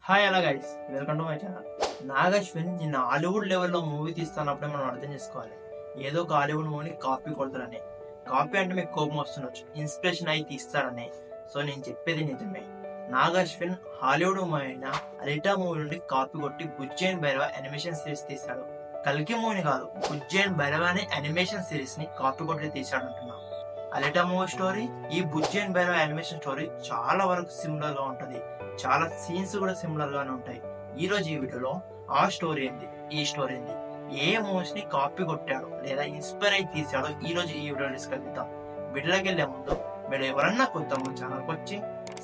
Hi అలా guys, welcome to my channel. Nag Ashwin నిన్న Hollywood లెవెల్లో మూవీ తీస్తున్నప్పుడే మనం అర్థం చేసుకోవాలి. ఏదో ఒక హాలీవుడ్ మూవీని కాపీ కొడతారని. కాపీ అంటే మీకు కోపం వస్తుండొచ్చు, ఇన్స్పిరేషన్ అయి తీస్తారని. సో నేను చెప్పేది నిజమే. నాగ్ అశ్విన్ హాలీవుడ్ మూవీ అయిన అలిటా మూవీ నుండి కాపీ కొట్టి బుజ్జి అండ్ భైరవ అనిమేషన్ సిరీస్ తీశాడు. కల్కి మూవీని కాదు, బుజ్జి అండ్ భైరవ అనే అనిమేషన్ సిరీస్ ని కాపీ కొట్టి తీశాడు అంటున్నాం. అలిటా మూవీ స్టోరీ, ఈ బుజ్జి అండ్ భైరవ అనిమేషన్ స్టోరీ చాలా వరకు సిమిలర్ గా ఉంటది. చాలా సీన్స్ కూడా సిమిలర్ గానే ఉంటాయి. ఈ రోజు ఈ వీడియోలో ఆ స్టోరీ ఏంది, ఈ స్టోరీ ఏంది, ఏ మూవీస్ ని కాపీ కొట్టాడు లేదా ఇన్స్పైర్ అయి తీసాడో ఈ రోజు ఈ వీడియో డిస్కస్ చేద్దాం. వీడియోకి వెళ్లే ముందు మీరు ఎవరన్నా కొత్త మన ఛానల్కి వచ్చి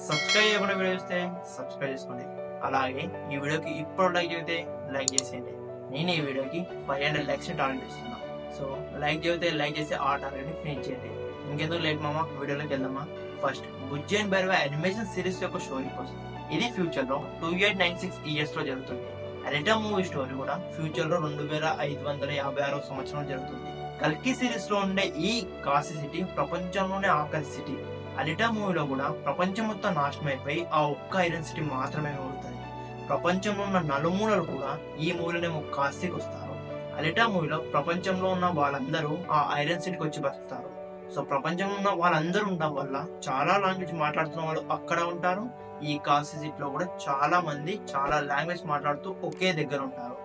సబ్స్క్రైబ్ చేయకుండా వీడియో చూస్తే సబ్స్క్రైబ్ చేసుకోండి. అలాగే ఈ వీడియోకి ఇప్పుడు లైక్ చేస్తే లైక్ చేసేయండి. నేను ఈ వీడియోకి 500 లైక్స్ టార్గెట్ ఇస్తున్నాను. సో లైక్ చేస్తే లైక్ చేసి ఆ టార్గెట్ ని ఫినిష్ చేయండి. ఇంకెందుకు లేట్ మామా, వీడియోలోకి వెళ్దామా. First Bujji and Bhairava animation series యొక్క స్టోరీ కోసం. ఇది ఫ్యూచర్ లో 2896 ఇయర్స్ లో జరుగుతుంది. అలిటా మూవీ స్టోరీ కూడా ఫ్యూచర్ లో 2556 సంవత్సరం జరుగుతుంది. కల్కి సిరీస్ లో ఉండే ఈ కాశీ సిటీ ప్రపంచంలోనే ఆఖరి సిటీ. అలిటా మూవీలో కూడా ప్రపంచం మొత్తం నాశనం అయిపోయి ఆ ఒక్క ఐరన్ సిటీ మాత్రమే మిగులుతుంది. ప్రపంచంలో ఉన్న నలుమూలలు కూడా ఈ మూలనేమో కాశీకి వస్తారు. అలిటా మూవీలో ప్రపంచంలో ఉన్న వాళ్ళందరూ ఆ ఐరన్ సిటీకి వచ్చి బతుకుతారు. సో ప్రపంచంలో ఉన్న వాళ్ళందరూ ఉండడం వల్ల చాలా లాంగ్వేజ్ మాట్లాడుతున్న వాళ్ళు అక్కడ ఉంటారు. ఈ కాశీ సిటీలో కూడా చాలా మంది చాలా లాంగ్వేజ్ మాట్లాడుతూ ఒకే దగ్గర ఉంటారు.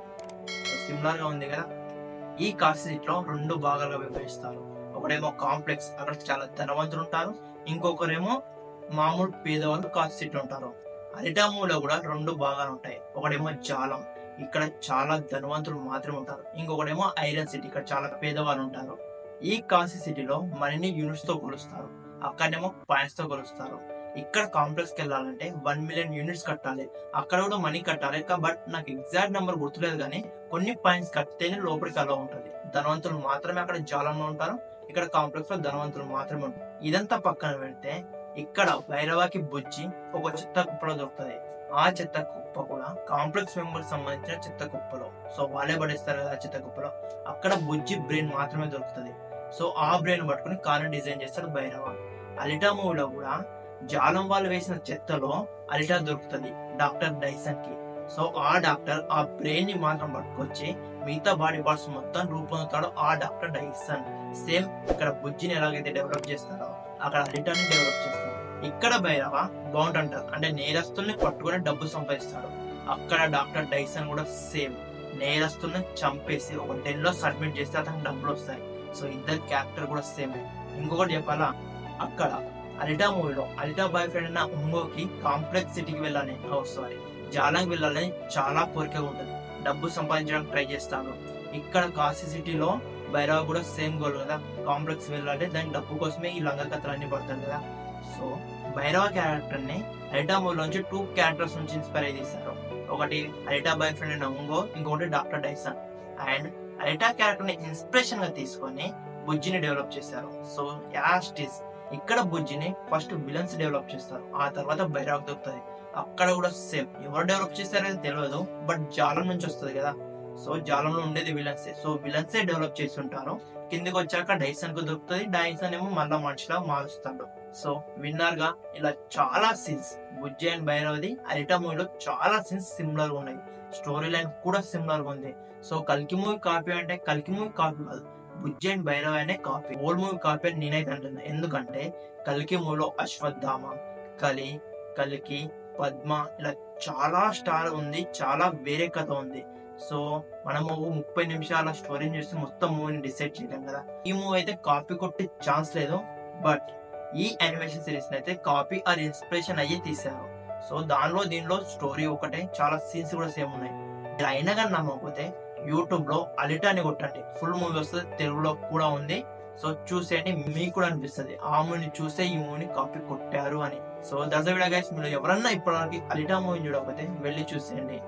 సిమిలర్ గా ఉంది కదా. ఈ కాశీ సిటీలో 2 భాగాలుగా విభజిస్తారు. ఒకడేమో కాంప్లెక్స్, అక్కడ చాలా ధనవంతులు ఉంటారు. ఇంకొకరేమో మామూలు పేదవాళ్ళు కాశీ సిటీలో ఉంటారు. అలిటా మూవీలో కూడా 2 భాగాలు ఉంటాయి. ఒకడేమో జాలం, ఇక్కడ చాలా ధనవంతులు మాత్రమే ఉంటారు. ఇంకొకడేమో ఐరన్ సిటీ, ఇక్కడ చాలా పేదవాళ్ళు ఉంటారు. ఈ కాశీ సిటీలో మనీని యూనిట్స్ తో కొలుస్తారు, అక్కడేమో పాయింట్స్ తో కొలుస్తారు. ఇక్కడ కాంప్లెక్స్ కి వెళ్ళాలంటే 1 మిలియన్ యూనిట్స్ కట్టాలి, అక్కడ కూడా మనీ కట్టాలి. బట్ నాకు ఎగ్జాక్ట్ నెంబర్ గుర్తులేదు, కానీ కొన్ని పాయింట్స్ కట్టితేనే లోపలికి అలా ఉంటుంది. ధనవంతులు మాత్రమే అక్కడ జాలంలో ఉంటారు, ఇక్కడ కాంప్లెక్స్ లో ధనవంతులు మాత్రమే ఉంటారు. ఇదంతా పక్కన పెడితే ఇక్కడ భైరవాకి బుజ్జి ఒక చెత్త కుప్పలో దొరుకుతుంది. ఆ చెత్త కుప్ప కూడా కాంప్లెక్స్ మెంబర్స్ సంబంధించిన చెత్త కుప్పలో. సో వాళ్ళే పడేస్తారు కదా చెత్త కుప్పలో. అక్కడ బుజ్జి బ్రెయిన్ మాత్రమే దొరుకుతుంది. సో ఆ బ్రెయిన్ పట్టుకుని కార్ డిజైన్ చేస్తాడు భైరవ. అలిటా మూవీలో కూడా జాలం వాళ్ళు వేసిన చెత్తలో అలిటా దొరుకుతుంది డాక్టర్ డైసన్ కి. సో ఆ డాక్టర్ ఆ బ్రెయిన్ ని మాత్రం పట్టుకొచ్చి మిగతా బాడీ పార్ట్స్ మొత్తం రూపొందుతాడు ఆ డాక్టర్ డైసన్. సేమ్ ఇక్కడ బుజ్జిని ఎలాగైతే డెవలప్ చేస్తారో అక్కడ అలిటాని డెవలప్ చేస్తారు. ఇక్కడ భైరవ బౌండ్ అంటారు, అంటే నేరస్తుల్ని పట్టుకుని డబ్బు సంపాదిస్తాడు. అక్కడ డాక్టర్ డైసన్ కూడా సేమ్ నేరస్తుల్ని చంపేసి ఒక డెన్ లో సబ్మిట్ చేస్తే అతనికి డబ్బులు వస్తాయి. సో ఇద్దరు క్యారెక్టర్ కూడా సేమ్. ఇంకొకటి చెప్పాలా, అక్కడ అలిటా మూవీలో అలిటా బాయ్ ఫ్రెండ్ అయిన ఉంగోకి కాంప్లెక్స్ సిటీకి వెళ్ళాలని, జాలంకి వెళ్ళాలని చాలా కోరిక ఉంటుంది. డబ్బు సంపాదించడానికి ట్రై చేస్తాడు. ఇక్కడ కాశీ సిటీలో భైరవ కూడా సేమ్ గోల్ కదా, కాంప్లెక్స్ వెళ్ళాలి, దాని డబ్బు కోసమే ఈ లంగ కథలు అన్ని పడతారు కదా. సో భైరవ క్యారెక్టర్ ని అలిటా మూవీలో నుంచి 2 క్యారెక్టర్స్ నుంచి ఇన్స్పైర్ అయి తీశారు. ఒకటి అలిటా బాయ్ ఫ్రెండ్ అయిన ఉంగో, ఇంకొకటి డాక్టర్ డైసన్. అండ్ అలిటా క్యారెక్టర్ ని ఇన్స్పిరేషన్ గా తీసుకొని బుజ్జిని డెవలప్ చేశారు. సో యాస్టిస్ ఇక్కడ బుజ్జిని ఫస్ట్ విలన్స్ డెవలప్ చేస్తారు, ఆ తర్వాత భైరవ దొరుకుతుంది. అక్కడ కూడా సేమ్ ఎవరు డెవలప్ చేస్తారో తెలియదు, బట్ జాలం నుంచి వస్తుంది కదా. సో జాలంలో ఉండేది విలన్సే. సో విలన్సే డెవలప్ చేసి ఉంటారు. కిందికి వచ్చాక డైసన్ కు దొరుకుతుంది. డైసన్ ఏమో మళ్ళా మనిషిలా మారుస్తాడు. సో విన్నర్ గా ఇలా చాలా సీన్స్ బుజ్జి అండ్ భైరవది అలిటా మూవీలో చాలా సీన్స్ సిమిలర్ గా ఉన్నాయి. స్టోరీ లైన్ కూడా సిమిలర్ గా ఉంది. సో కల్కి మూవీ కాపీ అంటే కల్కి మూవీ కాపీ కాదు, బుజ్జి అండ్ భైరవ అనే కాపీ. ఓల్డ్ మూవీ కాపీ అని నేనైతే అంటున్నా. ఎందుకంటే కల్కి మూవీలో అశ్వత్థామ, కల్కి, పద్మ ఇలా చాలా స్టార్ ఉంది, చాలా వేరే కథ ఉంది. సో మనము 30 నిమిషాల స్టోరీని చూసి మొత్తం మూవీని డిసైడ్ చేయలేం కదా. ఈ మూవీ అయితే కాపీ కొట్టే ఛాన్స్ లేదు, బట్ ఈ అనిమేషన్ సిరీస్ అయితే కాపీ ఆర్ ఇన్స్పిరేషన్ అయ్యి తీశారు. సో దీనిలో స్టోరీ ఒకటే, చాలా సీన్స్ కూడా సేమ్ ఉన్నాయి. ఇలా అయినా కానీ నమ్మకపోతే యూట్యూబ్ లో అలిటా అని కొట్టండి, ఫుల్ మూవీ వస్తుంది, తెలుగులో కూడా ఉంది. సో చూసేయండి, మీకు కూడా అనిపిస్తుంది ఆ మూవీని చూసే ఈ మూవీని కాపీ కొట్టారు అని. So that's video guys. మీరు ఎవరన్నా ఇప్పటివరకు అలిటా మూవీని చూడకపోతే వెళ్ళి చూసేయండి.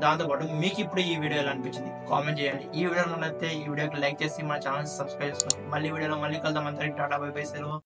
దాంతోపాటు మీకు ఇప్పుడు ఈ వీడియో ఎలా అనిపించింది కామెంట్ చేయండి. ఈ వీడియో నచ్చితే ఈ వీడియోకి లైక్ చేసి మన ఛానల్ సబ్స్క్రైబ్ చేసుకోండి. మళ్ళీ వీడియోలో మళ్ళీ కలుద్దాం. అందరికి టాటా బై బై సెలవు.